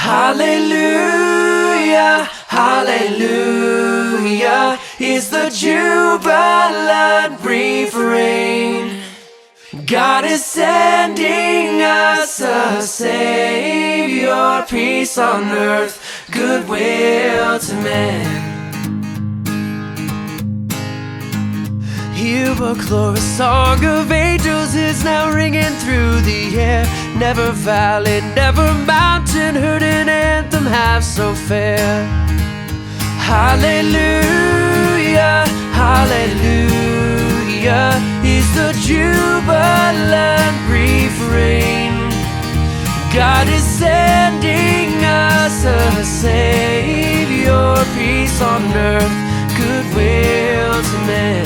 Hallelujah, hallelujah, is the jubilant refrain. God is sending us a Savior, peace on earth, goodwill to men. Hear a glorious song of angels is now ringing through the air. Never valley, never mountain heard an anthem half so fair. Hallelujah, hallelujah, is the jubilant refrain. God is sending us a Savior, peace on earth, goodwill to men.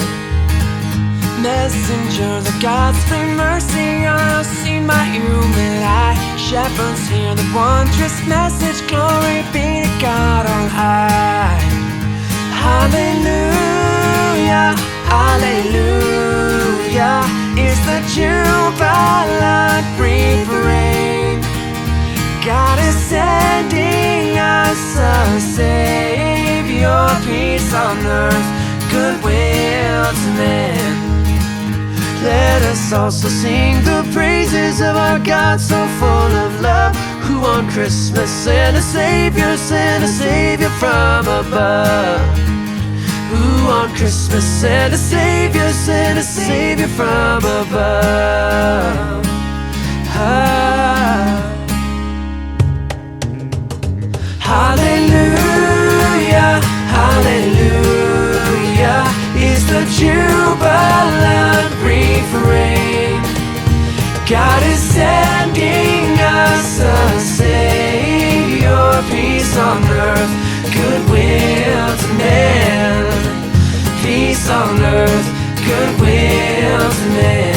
Messengers of God's free mercy are seen by human eye. Shepherds hear the wondrous message, glory be to God on high. Hallelujah, hallelujah, is the jubilant refrain. God is sending us a Savior, peace on earth, goodwill to men. Let us also sing the praises of our God so full of love, who on Christmas sent a Savior from above. Who on Christmas sent a Savior from above. Hallelujah, hallelujah, is the jubilant refrain. God is sending us a Savior, peace on earth, goodwill to men. Peace on earth, goodwill to men.